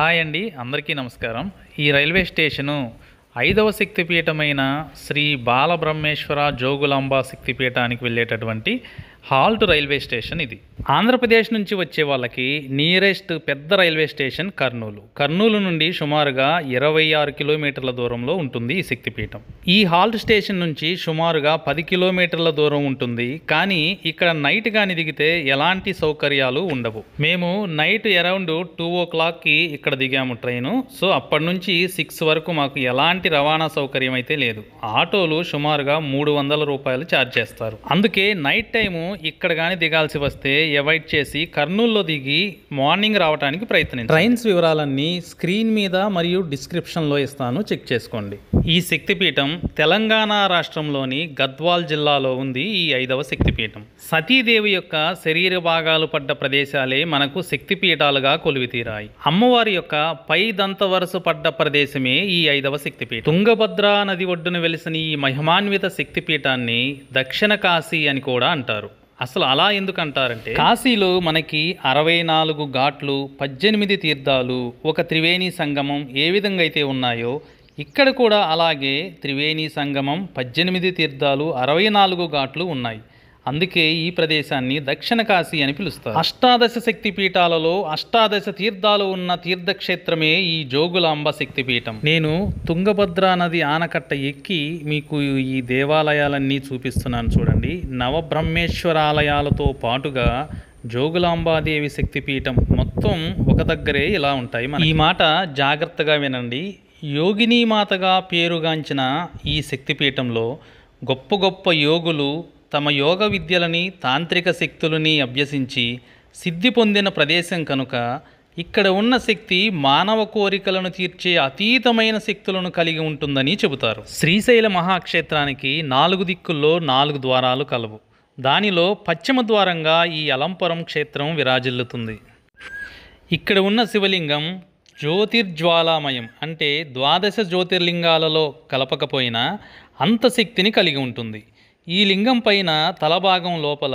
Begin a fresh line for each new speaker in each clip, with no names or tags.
Hi అండి, అందరికీ నమస్కారం. ఈ రైల్వే స్టేషను 5వ శక్తిపీఠమైన శ్రీ బాలబ్రహ్మేశ్వర జోగులాంబ శక్తిపీఠానికి వెళ్ళేటటువంటి హాల్ట్ రైల్వే స్టేషన్ ఇది. ఆంధ్రప్రదేశ్ నుంచి వచ్చే వాళ్ళకి నియరెస్ట్ పెద్ద రైల్వే స్టేషన్ కర్నూలు నుండి సుమారుగా 26 కిలోమీటర్ల దూరంలో ఉంటుంది ఈ శక్తిపీఠం. ఈ హాల్ట్ స్టేషన్ నుంచి సుమారుగా 10 కిలోమీటర్ల దూరం ఉంటుంది. కానీ ఇక్కడ నైట్ కానీ దిగితే ఎలాంటి సౌకర్యాలు ఉండవు. మేము నైట్ అరౌండ్ 2 o'clockకి ఇక్కడ దిగాము ట్రైను. సో అప్పటి నుంచి 6 వరకు మాకు ఎలాంటి రవాణా సౌకర్యం అయితే లేదు. ఆటోలు సుమారుగా 300 రూపాయలు ఛార్జ్ చేస్తారు. అందుకే నైట్ టైము ఇక్కడ కానీ దిగాల్సి వస్తే అవాయిడ్ చేసి కర్నూలులో దిగి మార్నింగ్ రావడానికి ప్రయత్నించండి. ట్రైన్స్ వివరాలన్నీ స్క్రీన్ మీద మరియు డిస్క్రిప్షన్లో ఇస్తాను, చెక్ చేసుకోండి. ఈ శక్తిపీఠం తెలంగాణ రాష్ట్రంలోని గద్వాల్ జిల్లాలో ఉంది. ఈ 5వ శక్తిపీఠం సతీదేవి యొక్క శరీర భాగాలు పడ్డ ప్రదేశాలే మనకు శక్తిపీఠాలుగా కొలువితీరాయి. అమ్మవారి యొక్క పై దంత వరుస పడ్డ ప్రదేశమే ఈ 5వ శక్తిపీఠం. తుంగభద్రా నది ఒడ్డున వెలిసిన ఈ మహిమాన్విత శక్తిపీఠాన్ని దక్షిణ కాశీ అని కూడా అంటారు. అసలు అలా ఎందుకు అంటారంటే, కాశీలో మనకి 64 ఘాట్లు, 18 తీర్థాలు, ఒక త్రివేణి సంగమం ఏ విధంగా అయితే ఉన్నాయో ఇక్కడ కూడా అలాగే త్రివేణి సంగమం, 18 తీర్థాలు, 64 ఘాట్లు ఉన్నాయి. అందుకే ఈ ప్రదేశాన్ని దక్షిణ కాశీ అని పిలుస్తారు. అష్టాదశ శక్తి పీఠాలలో 18 తీర్థాలు ఉన్న తీర్థక్షేత్రమే ఈ జోగులాంబ శక్తిపీఠం. నేను తుంగభద్రా నది ఆనకట్ట ఎక్కి మీకు ఈ దేవాలయాలన్నీ చూపిస్తున్నాను చూడండి. నవబ్రహ్మేశ్వరాలయాలతో పాటుగా జోగులాంబాదేవి శక్తిపీఠం మొత్తం ఒక దగ్గరే ఇలా ఉంటాయి. ఈ మాట జాగ్రత్తగా వినండి. యోగినీమాతగా పేరుగాంచిన ఈ శక్తిపీఠంలో గొప్ప గొప్ప యోగులు తమ యోగ విద్యలని, తాంత్రిక శక్తులని అభ్యసించి సిద్ధి పొందిన ప్రదేశం కనుక ఇక్కడ ఉన్న శక్తి మానవ కోరికలను తీర్చే అతీతమైన శక్తులను కలిగి ఉంటుందని చెబుతారు. శ్రీశైల మహాక్షేత్రానికి 4 దిక్కుల్లో 4 ద్వారాలు కలవు. దానిలో పశ్చిమ ద్వారంగా ఈ అలంపురం క్షేత్రం విరాజిల్లుతుంది. ఇక్కడ ఉన్న శివలింగం జ్యోతిర్జ్వాలామయం, అంటే 12 జ్యోతిర్లింగాలలో కలపకపోయినా అంత శక్తిని కలిగి ఉంటుంది. ఈ లింగం పైన తలభాగం లోపల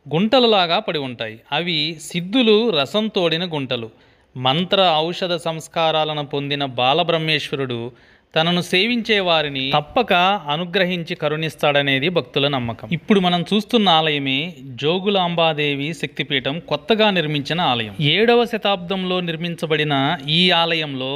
గుంటలులాగా పడి ఉంటాయి. అవి సిద్ధులు రసం తోడిన గుంటలు. మంత్ర ఔషధ సంస్కారాలను పొందిన బాలబ్రహ్మేశ్వరుడు తనను సేవించే వారిని తప్పక అనుగ్రహించి కరుణిస్తాడనేది భక్తుల నమ్మకం. ఇప్పుడు మనం చూస్తున్న ఆలయమే జోగులాంబాదేవి శక్తిపీఠం కొత్తగా నిర్మించిన ఆలయం. 7వ శతాబ్దంలో నిర్మించబడిన ఈ ఆలయంలో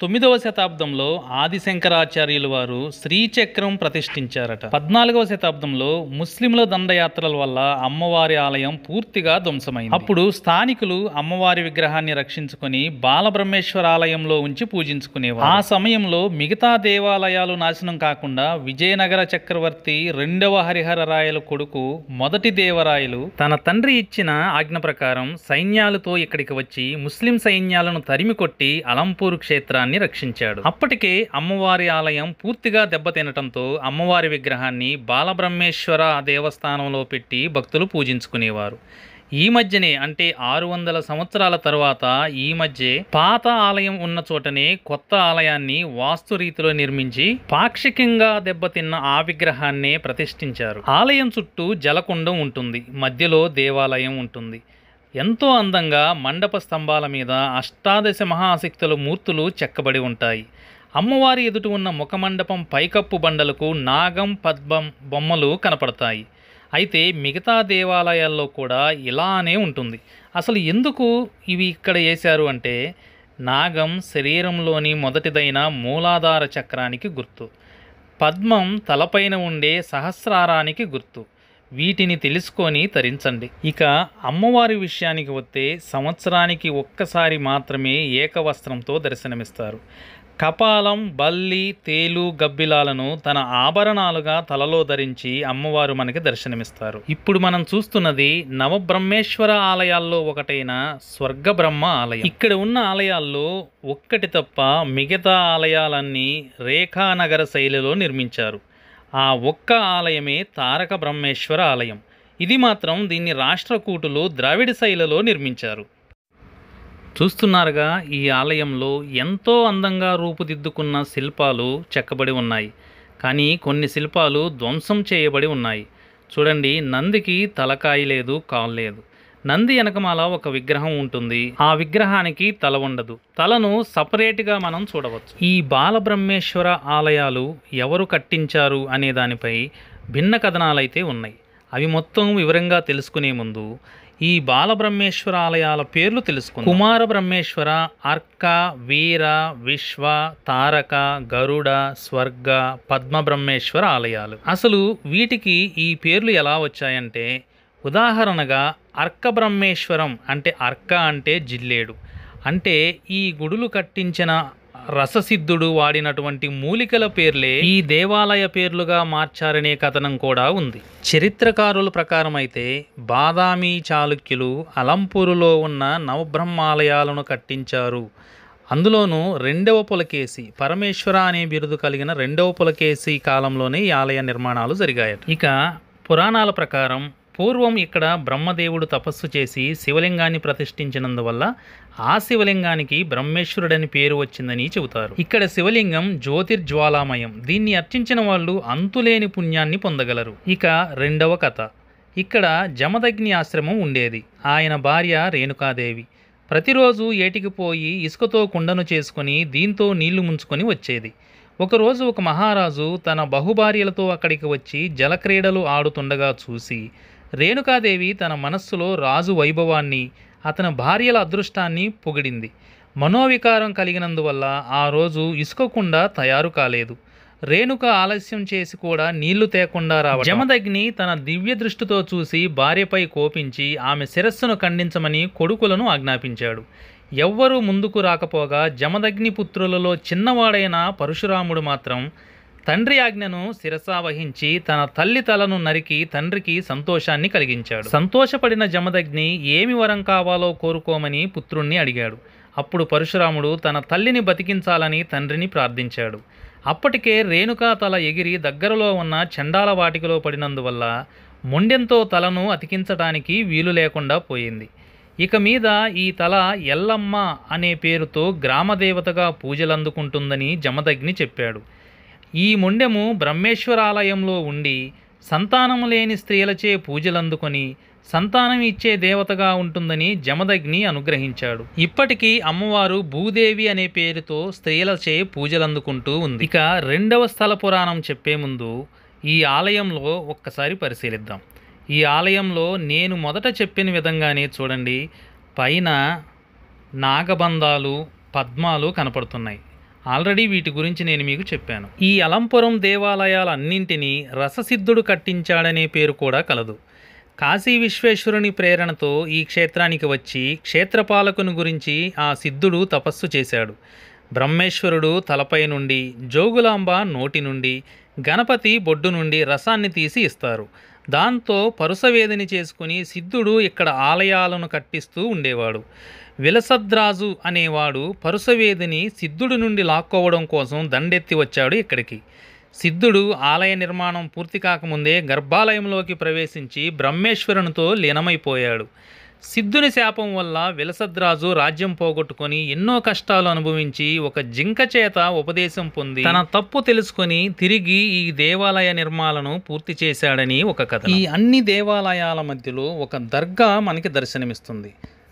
9వ శతాబ్దంలో ఆదిశంకరాచార్యులు వారు శ్రీచక్రం ప్రతిష్ఠించారట. 14వ శతాబ్దంలో ముస్లింల దండయాత్రల వల్ల అమ్మవారి ఆలయం పూర్తిగా ధ్వంసమైంది. అప్పుడు స్థానికులు అమ్మవారి విగ్రహాన్ని రక్షించుకొని బాలబ్రహ్మేశ్వర ఆలయంలో ఉంచి పూజించుకునేవారు. ఆ సమయంలో మిగతా దేవాలయాలు నాశనం కాకుండా విజయనగర చక్రవర్తి 2వ హరిహరరాయల కొడుకు మొదటి దేవరాయలు తన తండ్రి ఇచ్చిన ఆజ్ఞ ప్రకారం సైన్యాలతో ఇక్కడికి వచ్చి ముస్లిం సైన్యాలను తరిమి కొట్టి అలంపూర్ క్షేత్రాన్ని రక్షించాడు. అప్పటికే అమ్మవారి ఆలయం పూర్తిగా దెబ్బతినటంతో అమ్మవారి విగ్రహాన్ని బాలబ్రహ్మేశ్వర దేవస్థానంలో పెట్టి భక్తులు పూజించుకునేవారు. ఈ మధ్యనే, అంటే 600 సంవత్సరాల తర్వాత ఈ మధ్య పాత ఆలయం ఉన్న చోటనే కొత్త ఆలయాన్ని వాస్తు రీతిలో నిర్మించి పాక్షికంగా దెబ్బతిన్న ఆ విగ్రహాన్నే ప్రతిష్ఠించారు. ఆలయం చుట్టూ జలకుండం ఉంటుంది, మధ్యలో దేవాలయం ఉంటుంది. ఎంతో అందంగా మండప స్తంభాల మీద 18 మహాశక్తుల మూర్తులు చెక్కబడి ఉంటాయి. అమ్మవారి ఎదుట ఉన్న ముఖమండపం పైకప్పు బండలకు నాగం, పద్మం బొమ్మలు కనపడతాయి. అయితే మిగతా దేవాలయాల్లో కూడా ఇలానే ఉంటుంది. అసలు ఎందుకు ఇవి ఇక్కడ వేశారు అంటే, నాగం శరీరంలోని మొదటిదైన మూలాధార చక్రానికి గుర్తు, పద్మం తలపైన ఉండే సహస్రారానికి గుర్తు. వీటిని తెలుసుకొని తరించండి. ఇక అమ్మవారి విషయానికి వస్తే సంవత్సరానికి ఒక్కసారి మాత్రమే ఏకవస్త్రంతో దర్శనమిస్తారు. కపాలం, బల్లి, తేలు, గబ్బిలాలను తన ఆభరణాలుగా తలలో ధరించి అమ్మవారు మనకి దర్శనమిస్తారు. ఇప్పుడు మనం చూస్తున్నది నవబ్రహ్మేశ్వర ఆలయాల్లో ఒకటైన స్వర్గబ్రహ్మ ఆలయం. ఇక్కడ ఉన్న ఆలయాల్లో ఒక్కటి తప్ప మిగతా ఆలయాలన్నీ రేఖానగర శైలిలో నిర్మించారు. ఆ ఒక్క ఆలయమే తారక బ్రహ్మేశ్వర ఆలయం. ఇది మాత్రం దీన్ని రాష్ట్రకూటులు ద్రావిడ శైలిలో నిర్మించారు. చూస్తున్నారుగా, ఈ ఆలయంలో ఎంతో అందంగా రూపుదిద్దుకున్న శిల్పాలు చెక్కబడి ఉన్నాయి. కానీ కొన్ని శిల్పాలు ధ్వంసం చేయబడి ఉన్నాయి. చూడండి, నందికి తలకాయ లేదు, కాలు లేదు. నంది వెనకమాల ఒక విగ్రహం ఉంటుంది. ఆ విగ్రహానికి తల ఉండదు. తలను సపరేట్గా మనం చూడవచ్చు. ఈ బాలబ్రహ్మేశ్వర ఆలయాలు ఎవరు కట్టించారు అనే దానిపై భిన్న కథనాలైతే ఉన్నాయి. అవి మొత్తం వివరంగా తెలుసుకునే ముందు ఈ బాలబ్రహ్మేశ్వర ఆలయాల పేర్లు తెలుసుకుందాం. కుమార బ్రహ్మేశ్వర, అర్క, వీర, విశ్వ, తారక, గరుడ, స్వర్గ, పద్మబ్రహ్మేశ్వర ఆలయాలు. అసలు వీటికి ఈ పేర్లు ఎలా వచ్చాయంటే, ఉదాహరణగా అర్క బ్రహ్మేశ్వరం అంటే అర్క అంటే జిల్లేడు, అంటే ఈ గుడులు కట్టించిన రససిద్ధుడు వాడినటువంటి మూలికల పేర్లే ఈ దేవాలయ పేర్లుగా మార్చారనే కథనం కూడా ఉంది. చరిత్రకారుల ప్రకారం అయితే బాదామి చాళుక్యులు అలంపూరులో ఉన్న నవబ్రహ్మాలయాలను కట్టించారు. అందులోనూ రెండవ పులకేశి, పరమేశ్వర అనే బిరుదు కలిగిన రెండవ పులకేశి కాలంలోనే ఈ ఆలయ నిర్మాణాలు జరిగాయట. ఇక పురాణాల ప్రకారం పూర్వం ఇక్కడ బ్రహ్మదేవుడు తపస్సు చేసి శివలింగాన్ని ప్రతిష్ఠించినందువల్ల ఆ శివలింగానికి బ్రహ్మేశ్వరుడని పేరు వచ్చిందని చెబుతారు. ఇక్కడ శివలింగం జ్యోతిర్జ్వాలామయం. దీన్ని అర్చించిన వాళ్ళు అంతులేని పుణ్యాన్ని పొందగలరు. ఇక రెండవ కథ, ఇక్కడ జమదగ్ని ఆశ్రమం ఉండేది. ఆయన భార్య రేణుకాదేవి ప్రతిరోజు ఏటికి పోయి ఇసుకతో కుండను చేసుకుని దీంతో నీళ్లు ముంచుకొని వచ్చేది. ఒకరోజు ఒక మహారాజు తన బహుభార్యలతో అక్కడికి వచ్చి జలక్రీడలు ఆడుతుండగా చూసి రేణుకాదేవి తన మనస్సులో రాజు వైభవాన్ని, అతని భార్యల అదృష్టాన్ని పొగిడింది. మనోవికారం కలిగినందువల్ల ఆ రోజు ఇసుక కుండ తయారు కాలేదు. రేణుక ఆలస్యం చేసి కూడా నీళ్లు తేకుండా రావడం జమదగ్ని తన దివ్య దృష్టితో చూసి భార్యపై కోపించి ఆమె శిరస్సును ఖండించమని కొడుకులను ఆజ్ఞాపించాడు. ఎవ్వరూ ముందుకు రాకపోగా జమదగ్ని పుత్రులలో చిన్నవాడైన పరశురాముడు మాత్రం తండ్రి ఆజ్ఞను శిరసావహించి తన తల్లి తలను నరికి తండ్రికి సంతోషాన్ని కలిగించాడు. సంతోషపడిన జమదగ్ని ఏమి వరం కావాలో కోరుకోమని పుత్రుణ్ణి అడిగాడు. అప్పుడు పరశురాముడు తన తల్లిని బతికించాలని తండ్రిని ప్రార్థించాడు. అప్పటికే రేణుకా తల ఎగిరి దగ్గరలో ఉన్న చండాల వాటికలో పడినందువల్ల మొండెంతో తలను అతికించడానికి వీలు లేకుండా పోయింది. ఇక మీద ఈ తల ఎల్లమ్మ అనే పేరుతో గ్రామదేవతగా పూజలందుకుంటుందని జమదగ్ని చెప్పాడు. ఈ మొండెము బ్రహ్మేశ్వరాలయంలో ఉండి సంతానము లేని స్త్రీలచే పూజలందుకొని సంతానం ఇచ్చే దేవతగా ఉంటుందని జమదగ్ని అనుగ్రహించాడు. ఇప్పటికీ అమ్మవారు భూదేవి అనే పేరుతో స్త్రీలచే పూజలందుకుంటూ ఉంది. ఇక రెండవ స్థల పురాణం చెప్పే ముందు ఈ ఆలయంలో ఒక్కసారి పరిశీలిద్దాం. ఈ ఆలయంలో నేను మొదట చెప్పిన విధంగానే చూడండి, పైన నాగబంధాలు, పద్మాలు కనపడుతున్నాయి. ఆల్రెడీ వీటి గురించి నేను మీకు చెప్పాను. ఈ అలంపురం దేవాలయాలన్నింటినీ రససిద్ధుడు కట్టించాడనే పేరు కూడా కలదు. కాశీ విశ్వేశ్వరుని ప్రేరణతో ఈ క్షేత్రానికి వచ్చి క్షేత్రపాలకుని గురించి ఆ సిద్ధుడు తపస్సు చేశాడు. బ్రహ్మేశ్వరుడు తలపై నుండి, జోగులాంబ నోటి నుండి, గణపతి బొడ్డు నుండి రసాన్ని తీసి ఇస్తారు. దాంతో పరుసవేదిని చేసుకుని సిద్ధుడు ఇక్కడ ఆలయాలను కట్టిస్తూ ఉండేవాడు. విలసద్రాజు అనేవాడు పరుసవేదిని సిద్ధుడి నుండి లాక్కోవడం కోసం దండెత్తి వచ్చాడు ఇక్కడికి. సిద్ధుడు ఆలయ నిర్మాణం పూర్తి కాకముందే గర్భాలయంలోకి ప్రవేశించి బ్రహ్మేశ్వరునితో లీనమైపోయాడు. సిద్ధుని శాపం వల్ల విలసద్రాజు రాజ్యం పోగొట్టుకొని ఎన్నో కష్టాలు అనుభవించి ఒక జింక చేత ఉపదేశం పొంది తన తప్పు తెలుసుకొని తిరిగి ఈ దేవాలయ నిర్మాణాలను పూర్తి చేశాడని ఒక కథ. ఈ అన్ని దేవాలయాల మధ్యలో ఒక దర్గా మనకి దర్శనమిస్తుంది.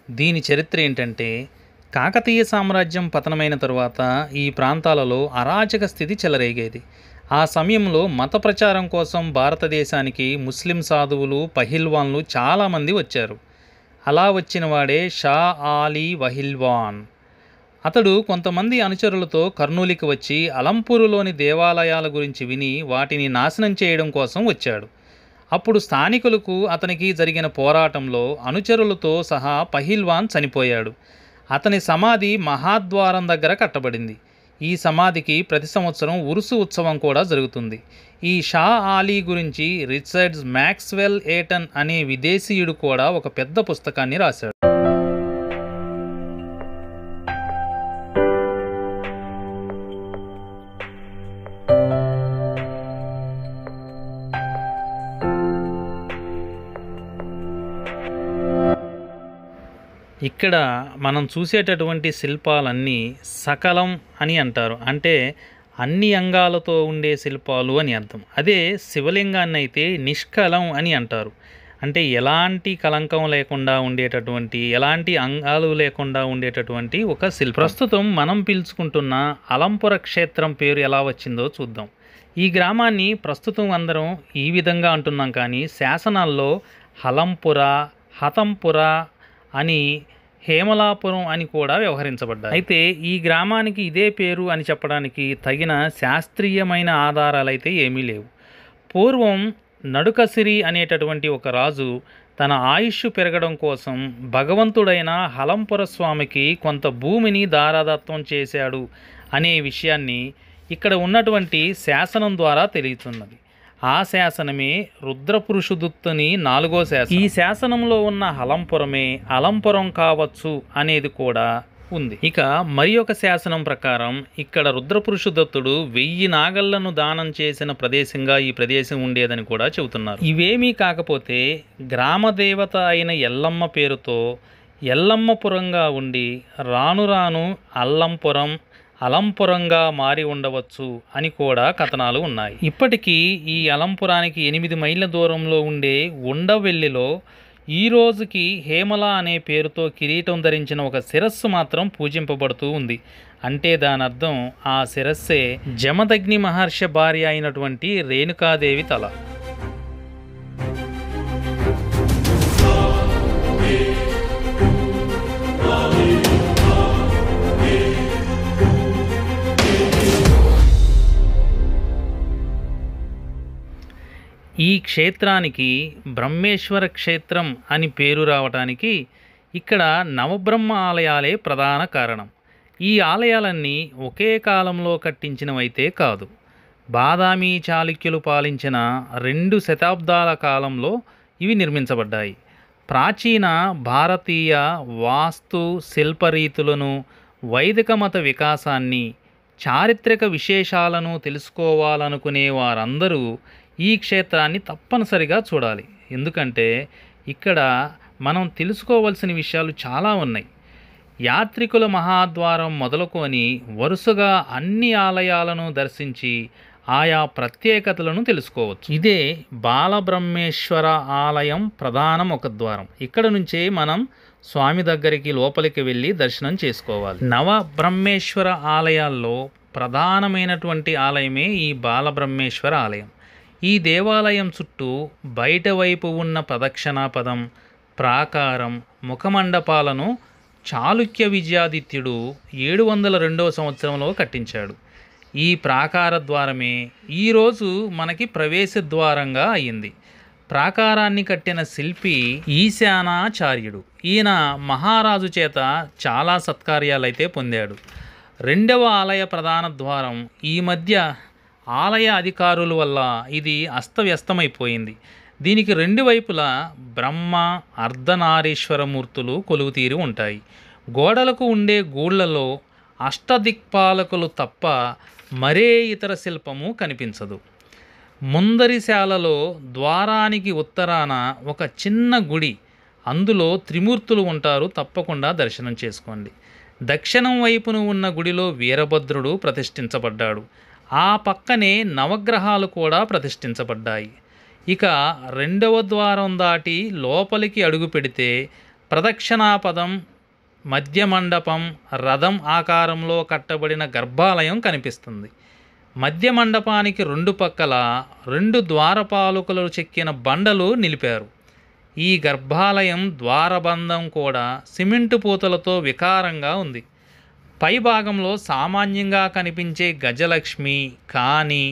దీని చరిత్ర ఏంటంటే, కాకతీయ సామ్రాజ్యం పతనమైన తరువాత ఈ ప్రాంతాలలో అరాచక స్థితి చెలరేగేది. ఆ సమయంలో మత ప్రచారం కోసం భారతదేశానికి ముస్లిం సాధువులు, పహిల్వాన్లు చాలామంది వచ్చారు. అలా వచ్చిన వాడే షా ఆలీ వహిల్వాన్. అతడు కొంతమంది అనుచరులతో కర్నూలుకి వచ్చి అలంపూరులోని దేవాలయాల గురించి విని వాటిని నాశనం చేయడం కోసం వచ్చాడు. అప్పుడు స్థానికులకు అతనికి జరిగిన పోరాటంలో అనుచరులతో సహా పహిల్వాన్ చనిపోయాడు. అతని సమాధి మహాద్వారం దగ్గర కట్టబడింది. ఈ సమాధికి ప్రతి సంవత్సరం ఉరుసు ఉత్సవం కూడా జరుగుతుంది. ఈ షా ఆలీ గురించి రిచర్డ్ మ్యాక్స్వెల్ ఏటన్ అనే విదేశీయుడు కూడా ఒక పెద్ద పుస్తకాన్ని రాశాడు. ఇక్కడ మనం చూసేటటువంటి శిల్పాలన్నీ సకలం అని అంటారు. అంటే అన్ని అంగాలతో ఉండే శిల్పాలు అని అర్థం. అదే శివలింగాన్ని అయితే నిష్కలం అని అంటారు. అంటే ఎలాంటి కలంకం లేకుండా ఉండేటటువంటి, ఎలాంటి అంగాలు లేకుండా ఉండేటటువంటి ఒక శిల్పం. ప్రస్తుతం మనం పిలుచుకుంటున్న అలంపుర క్షేత్రం పేరు ఎలా వచ్చిందో చూద్దాం. ఈ గ్రామాన్ని ప్రస్తుతం అందరం ఈ విధంగా అంటున్నాం, కానీ శాసనాల్లో హలంపుర, హతంపుర అని, హేమలాపురం అని కూడా వ్యవహరించబడ్డాయి. అయితే ఈ గ్రామానికి ఇదే పేరు అని చెప్పడానికి తగిన శాస్త్రీయమైన ఆధారాలైతే ఏమీ లేవు. పూర్వం నడుకసిరి అనేటటువంటి ఒక రాజు తన ఆయుష్ పెరగడం కోసం భగవంతుడైన హలంపుర స్వామికి కొంత భూమిని దారాదత్తం చేశాడు అనే విషయాన్ని ఇక్కడ ఉన్నటువంటి శాసనం ద్వారా తెలియచున్నది. ఆ శాసనమే రుద్రపురుషుదుత్తుని 4వ శాసనం. ఈ శాసనంలో ఉన్న హలంపురమే అలంపురం కావచ్చు అనేది కూడా ఉంది. ఇక మరి ఒక శాసనం ప్రకారం ఇక్కడ రుద్రపురుషుదత్తుడు 1000 నాగళ్లను దానం చేసిన ప్రదేశంగా ఈ ప్రదేశం ఉండేదని కూడా చెబుతున్నారు. ఇవేమీ కాకపోతే గ్రామదేవత అయిన ఎల్లమ్మ పేరుతో ఎల్లమ్మపురంగా ఉండి రాను రాను అల్లంపురం, అలంపురంగా మారి ఉండవచ్చు అని కూడా కథనాలు ఉన్నాయి. ఇప్పటికీ ఈ అలంపురానికి 8 మైళ్ళ దూరంలో ఉండే ఉండవెల్లిలో ఈ రోజుకి హేమల అనే పేరుతో కిరీటం ధరించిన ఒక శిరస్సు మాత్రం పూజింపబడుతూ ఉంది. అంటే దాని అర్థం ఆ శిరస్సే జమదగ్ని మహర్షి భార్య అయినటువంటి రేణుకాదేవి తల. ఈ క్షేత్రానికి బ్రహ్మేశ్వర క్షేత్రం అని పేరు రావటానికి ఇక్కడ నవబ్రహ్మ ఆలయాలే ప్రధాన కారణం. ఈ ఆలయాలన్నీ ఒకే కాలంలో కట్టించినవైతే కాదు. బాదామి చాళుక్యులు పాలించిన 2 శతాబ్దాల కాలంలో ఇవి నిర్మించబడ్డాయి. ప్రాచీన భారతీయ వాస్తు శిల్పరీతులను, వైదిక మత వికాసాన్ని, చారిత్రక విశేషాలను తెలుసుకోవాలనుకునే వారందరూ ఈ క్షేత్రాన్ని తప్పనిసరిగా చూడాలి. ఎందుకంటే ఇక్కడ మనం తెలుసుకోవాల్సిన విషయాలు చాలా ఉన్నాయి. యాత్రికుల మహాద్వారం మొదలుకొని వరుసగా అన్ని ఆలయాలను దర్శించి ఆయా ప్రత్యేకతలను తెలుసుకోవచ్చు. ఇదే బాలబ్రహ్మేశ్వర ఆలయం ప్రధాన ముఖద్వారం. ఇక్కడ నుంచే మనం స్వామి దగ్గరికి లోపలికి వెళ్ళి దర్శనం చేసుకోవాలి. నవబ్రహ్మేశ్వర ఆలయాల్లో ప్రధానమైనటువంటి ఆలయమే ఈ బాలబ్రహ్మేశ్వర ఆలయం. ఈ దేవాలయం చుట్టూ బయట వైపు ఉన్న ప్రదక్షిణాపదం, ప్రాకారం, ముఖమండపాలను చాళుక్య విజయాదిత్యుడు 702వ సంవత్సరంలో కట్టించాడు. ఈ ప్రాకార ద్వారమే ఈరోజు మనకి ప్రవేశ ద్వారంగా అయింది. ప్రాకారాన్ని కట్టిన శిల్పి ఈశానాచార్యుడు. ఈయన మహారాజు చేత చాలా సత్కార్యాలైతే పొందాడు. 2వ ఆలయ ప్రధాన ద్వారం ఈ మధ్య ఆలయ అధికారుల వల్ల ఇది అస్తవ్యస్తమైపోయింది. దీనికి 2 వైపులా బ్రహ్మ, అర్ధనారీశ్వరమూర్తులు కొలువుతీరి ఉంటాయి. గోడలకు ఉండే గూళ్లలో అష్టదిక్పాలకులు తప్ప మరే ఇతర శిల్పము కనిపించదు. ముందరిశాలలో ద్వారానికి ఉత్తరాన ఒక చిన్న గుడి, అందులో త్రిమూర్తులు ఉంటారు. తప్పకుండా దర్శనం చేసుకోండి. దక్షిణం వైపున ఉన్న గుడిలో వీరభద్రుడు ప్రతిష్ఠించబడ్డాడు. ఆ పక్కనే నవగ్రహాలు కూడా ప్రతిష్ఠించబడ్డాయి. ఇక 2వ ద్వారం దాటి లోపలికి అడుగు పెడితే ప్రదక్షిణాపదం, మధ్య మండపం, రథం ఆకారంలో కట్టబడిన గర్భాలయం కనిపిస్తుంది. మధ్య మండపానికి 2 పక్కల 2 ద్వారపాలకులు చెక్కిన బండలు నిలిపారు. ఈ గర్భాలయం ద్వారబంధం కూడా సిమెంటు పూతలతో వికారంగా ఉంది. పై భాగంలో సామాన్యంగా కనిపించే గజలక్ష్మి కానీ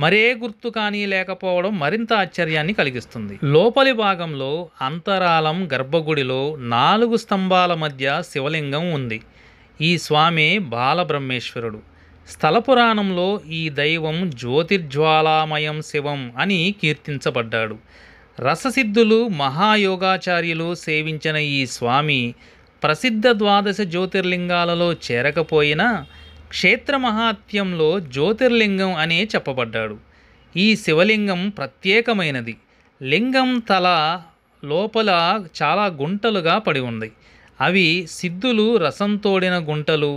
మరే గుర్తు కానీ లేకపోవడం మరింత ఆశ్చర్యాన్ని కలిగిస్తుంది. లోపలి భాగంలో అంతరాలం గర్భగుడిలో 4 స్తంభాల మధ్య శివలింగం ఉంది. ఈ స్వామి బాలబ్రహ్మేశ్వరుడు. స్థల పురాణంలో ఈ దైవం జ్యోతిర్జ్వాలామయం శివం అని కీర్తించబడ్డాడు. రససిద్ధులు, మహాయోగాచార్యులు సేవించిన ఈ స్వామి ప్రసిద్ధ 12 జ్యోతిర్లింగాలలో చేరకపోయినా క్షేత్ర మహాత్మ్యంలో జ్యోతిర్లింగం అనే చెప్పబడ్డాడు. ఈ శివలింగం ప్రత్యేకమైనది. లింగం తల లోపల చాలా గుంటలుగా పడి ఉంది. అవి సిద్ధులు రసం తోడిన గుంటలు.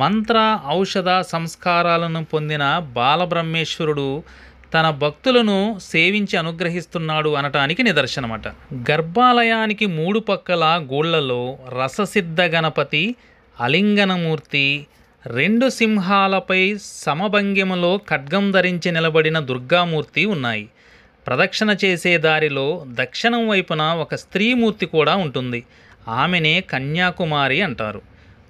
మంత్ర ఔషధ సంస్కారాలను పొందిన బాలబ్రహ్మేశ్వరుడు తన భక్తులను సేవించి అనుగ్రహిస్తున్నాడు అనటానికి నిదర్శనమట. గర్భాలయానికి 3 పక్కల గోళ్లలో రససిద్ధ గణపతి, అలింగనమూర్తి, 2 సింహాలపై సమభంగిమలో ఖడ్గం ధరించి నిలబడిన దుర్గామూర్తి ఉన్నాయి. ప్రదక్షిణ చేసే దారిలో దక్షిణం వైపున ఒక స్త్రీమూర్తి కూడా ఉంటుంది. ఆమెనే కన్యాకుమారి అంటారు.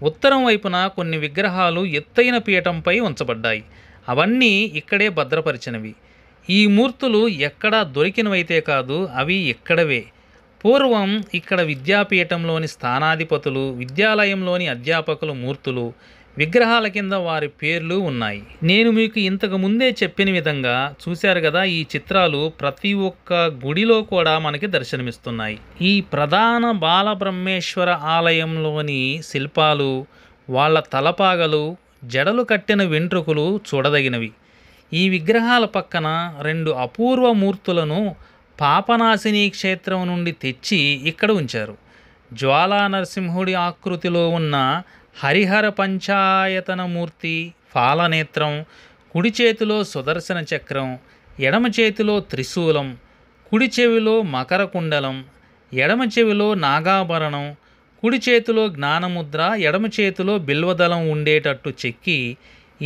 ఉత్తరం వైపున కొన్ని విగ్రహాలు ఎత్తైన పీఠంపై ఉంచబడ్డాయి. అవన్నీ ఇక్కడే భద్రపరిచినవి. ఈ మూర్తులు ఎక్కడా దొరికినవైతే కాదు, అవి ఇక్కడవే. పూర్వం ఇక్కడ విద్యాపీఠంలోని స్థానాధిపతులు, విద్యాలయంలోని అధ్యాపకులు మూర్తులు, విగ్రహాల కింద వారి పేర్లు ఉన్నాయి. నేను మీకు ఇంతకు ముందే చెప్పిన విధంగా చూశారు కదా, ఈ చిత్రాలు ప్రతి ఒక్క గుడిలో కూడా మనకి దర్శనమిస్తున్నాయి. ఈ ప్రధాన బాలబ్రహ్మేశ్వర ఆలయంలోని శిల్పాలు, వాళ్ళ తలపాగలు, జడలు కట్టిన వెంట్రుకలు చూడదగినవి. ఈ విగ్రహాల పక్కన 2 అపూర్వ మూర్తులను పాపనాశిని క్షేత్రం నుండి తెచ్చి ఇక్కడ ఉంచారు. జ్వాలా నరసింహుడి ఆకృతిలో ఉన్న హరిహర పంచాయతనమూర్తి ఫాలనేత్రం, కుడి చేతిలో సుదర్శన చక్రం, ఎడమ చేతిలో త్రిశూలం, కుడి చెవిలో మకర కుండలం, ఎడమ చెవిలో నాగాభరణం, కుడి చేతిలో జ్ఞానముద్ర, ఎడమ చేతిలో బిల్వదళం ఉండేటట్టు చెక్కి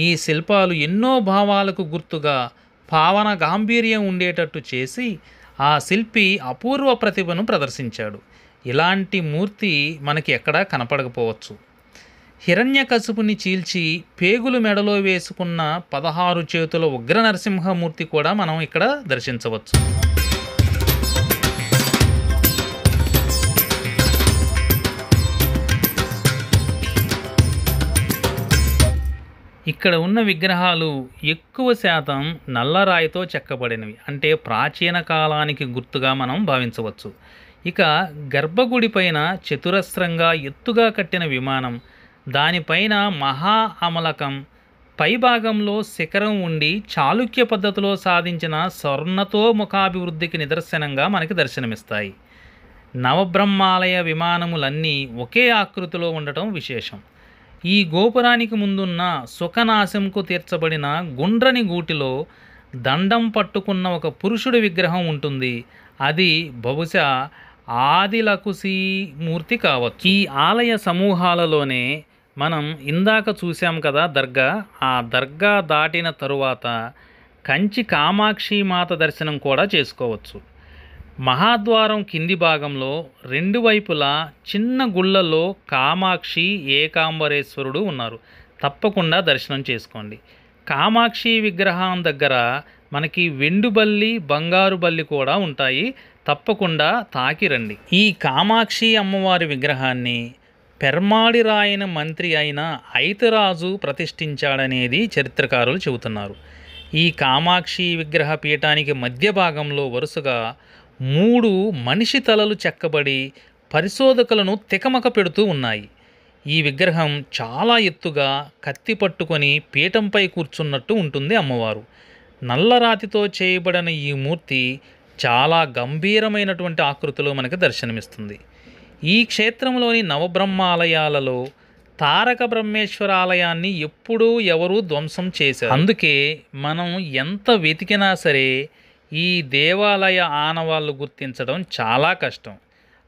ఈ శిల్పాలు ఎన్నో భావాలకు గుర్తుగా పావన గాంభీర్యం ఉండేటట్టు చేసి ఆ శిల్పి అపూర్వ ప్రతిభను ప్రదర్శించాడు. ఇలాంటి మూర్తి మనకి ఎక్కడా కనపడకపోవచ్చు. హిరణ్యకశిపుని చీల్చి పేగులు మెడలో వేసుకున్న 16 చేతుల ఉగ్ర నరసింహమూర్తి కూడా మనం ఇక్కడ దర్శించవచ్చు. ఇక్కడ ఉన్న విగ్రహాలు ఎక్కువ శాతం నల్లరాయితో చెక్కబడినవి, అంటే ప్రాచీన కాలానికి గుర్తుగా మనం భావించవచ్చు. ఇక గర్భగుడి పైన చతురస్రంగా ఎత్తుగా కట్టిన విమానం, దానిపైన మహా అమలకం, పైభాగంలో శిఖరం ఉండి చాళుక్య పద్ధతిలో సాధించిన స్వర్ణతో ముఖాభివృద్ధికి నిదర్శనంగా మనకి దర్శనమిస్తాయి. నవబ్రహ్మాలయ విమానములన్నీ ఒకే ఆకృతిలో ఉండటం విశేషం. ఈ గోపురానికి ముందున్న సుఖనాశంకు తీర్చబడిన గుండ్రని గూటిలో దండం పట్టుకున్న ఒక పురుషుడి విగ్రహం ఉంటుంది. అది బహుశా ఆదిలకుశి మూర్తి కావచ్చు. ఈ ఆలయ సమూహాలలోనే మనం ఇందాక చూసాం కదా దర్గా, ఆ దర్గా దాటిన తరువాత కంచి కామాక్షి మాత దర్శనం కూడా చేసుకోవచ్చు. మహాద్వారం కింది భాగంలో 2 వైపులా చిన్న గుళ్ళలో కామాక్షి, ఏకాంబరేశ్వరుడు ఉన్నారు. తప్పకుండా దర్శనం చేసుకోండి. కామాక్షి విగ్రహం దగ్గర మనకి వెండి బల్లి, బంగారు బల్లి కూడా ఉంటాయి. తప్పకుండా తాకి రండి. ఈ కామాక్షి అమ్మవారి విగ్రహాన్ని పెర్మాడి రాయన మంత్రి అయిన ఐతరాజు ప్రతిష్ఠించాడనేది చరిత్రకారులు చెబుతున్నారు. ఈ కామాక్షి విగ్రహ పీఠానికి మధ్య భాగంలో వరుసగా 3 మనిషి తలలు చెక్కబడి పరిశోధకులను తికమక పెడుతూ ఉన్నాయి. ఈ విగ్రహం చాలా ఎత్తుగా కత్తి పట్టుకొని పీఠంపై కూర్చున్నట్టు ఉంటుంది అమ్మవారు. నల్లరాతితో చేయబడిన ఈ మూర్తి చాలా గంభీరమైనటువంటి ఆకృతిలో మనకు దర్శనమిస్తుంది. ఈ క్షేత్రంలోని నవబ్రహ్మాలయాలలో తారక బ్రహ్మేశ్వర ఆలయాన్ని ఎప్పుడూ ఎవరూ ధ్వంసం చేశారు. అందుకే మనం ఎంత వెతికినా సరే ఈ దేవాలయ ఆనవాళ్ళు గుర్తించడం చాలా కష్టం.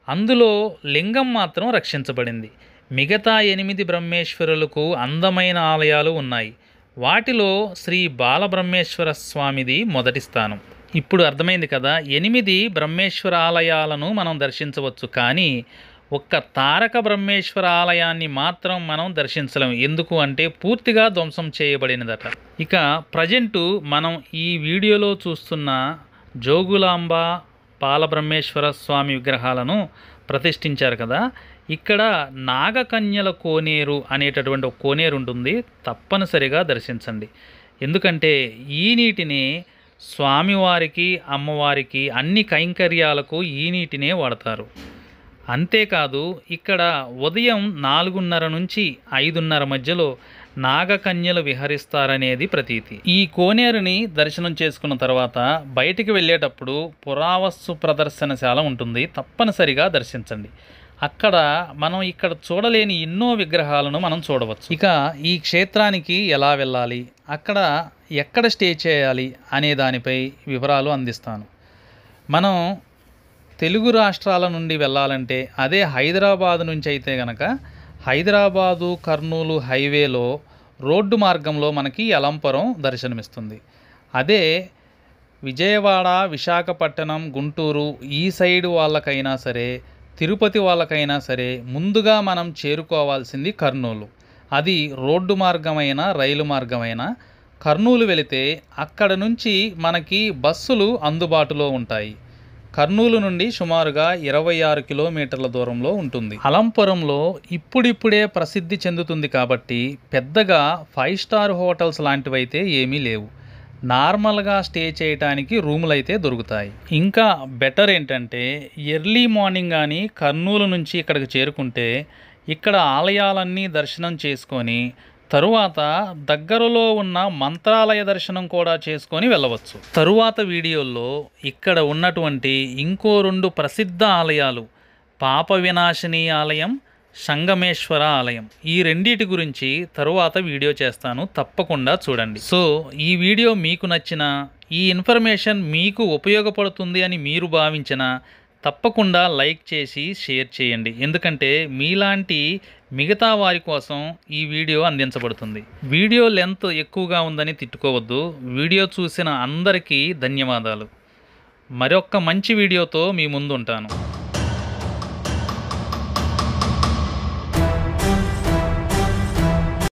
అందులో లింగం మాత్రం రక్షించబడింది. మిగతా 8 బ్రహ్మేశ్వరులకు అందమైన ఆలయాలు ఉన్నాయి. వాటిలో శ్రీ బాలబ్రహ్మేశ్వర స్వామిది మొదటి స్థానం. ఇప్పుడు అర్థమైంది కదా, 8 బ్రహ్మేశ్వర ఆలయాలను మనం దర్శించవచ్చు, కానీ ఒక్క తారక బ్రహ్మేశ్వర ఆలయాన్ని మాత్రం మనం దర్శించలేము. ఎందుకు అంటే పూర్తిగా ధ్వంసం చేయబడినదట. ఇక ప్రజెంటు మనం ఈ వీడియోలో చూస్తున్న జోగులాంబ, బాలబ్రహ్మేశ్వర స్వామి విగ్రహాలను ప్రతిష్ఠించారు కదా, ఇక్కడ నాగకన్యల కోనేరు అనేటటువంటి ఒక కోనేరు ఉంటుంది. తప్పనిసరిగా దర్శించండి. ఎందుకంటే ఈ నీటిని స్వామివారికి, అమ్మవారికి అన్ని కైంకర్యాలకు ఈ నీటినే వాడతారు. అంతేకాదు ఇక్కడ ఉదయం 4:30 నుంచి 5:30 మధ్యలో నాగకన్యలు విహరిస్తారనేది ప్రతీతి. ఈ కోనేరుని దర్శనం చేసుకున్న తర్వాత బయటికి వెళ్ళేటప్పుడు పురావస్తు ప్రదర్శనశాల ఉంటుంది. తప్పనిసరిగా దర్శించండి. అక్కడ మనం ఇక్కడ చూడలేని ఎన్నో విగ్రహాలను మనం చూడవచ్చు. ఇక ఈ క్షేత్రానికి ఎలా వెళ్ళాలి, అక్కడ ఎక్కడ స్టే చేయాలి అనే దానిపై వివరాలు అందిస్తాను. మనం తెలుగు రాష్ట్రాల నుండి వెళ్ళాలంటే అదే హైదరాబాద్ నుంచి అయితే గనక హైదరాబాదు కర్నూలు హైవేలో రోడ్డు మార్గంలో మనకి యలంపురం దర్శనమిస్తుంది. అదే విజయవాడ, విశాఖపట్నం, గుంటూరు ఈ సైడ్ వాళ్ళకైనా సరే, తిరుపతి వాళ్ళకైనా సరే ముందుగా మనం చేరుకోవాల్సింది కర్నూలు. అది రోడ్డు మార్గమైన రైలు మార్గమైన కర్నూలు వెళితే అక్కడ నుంచి మనకి బస్సులు అందుబాటులో ఉంటాయి. కర్నూలు నుండి సుమారుగా 26 కిలోమీటర్ల దూరంలో ఉంటుంది. అలంపురంలో ఇప్పుడిప్పుడే ప్రసిద్ధి చెందుతుంది కాబట్టి పెద్దగా 5 స్టార్ హోటల్స్ లాంటివైతే ఏమీ లేవు. నార్మల్గా స్టే చేయడానికి రూములు అయితే దొరుకుతాయి. ఇంకా బెటర్ ఏంటంటే ఎర్లీ మార్నింగ్ కానీ కర్నూలు నుంచి ఇక్కడికి చేరుకుంటే ఇక్కడ ఆలయాలన్నీ దర్శనం చేసుకొని తరువాత దగ్గరలో ఉన్న మంత్రాలయ దర్శనం కూడా చేసుకొని వెళ్ళవచ్చు. తరువాత వీడియోల్లో ఇక్కడ ఉన్నటువంటి ఇంకో 2 ప్రసిద్ధ ఆలయాలు పాప వినాశిని ఆలయం, సంగమేశ్వర ఆలయం, ఈ రెండిటి గురించి తరువాత వీడియో చేస్తాను, తప్పకుండా చూడండి. సో ఈ వీడియో మీకు నచ్చిన, ఈ ఇన్ఫర్మేషన్ మీకు ఉపయోగపడుతుంది అని మీరు భావించిన తప్పకుండా లైక్ చేసి షేర్ చేయండి. ఎందుకంటే మీలాంటి మిగతా వారి కోసం ఈ వీడియో అందించబడుతుంది. వీడియో లెంత్ ఎక్కువగా ఉందని తిట్టుకోవద్దు. వీడియో చూసిన అందరికీ ధన్యవాదాలు. మరొక్క మంచి వీడియోతో మీ ముందు ఉంటాను.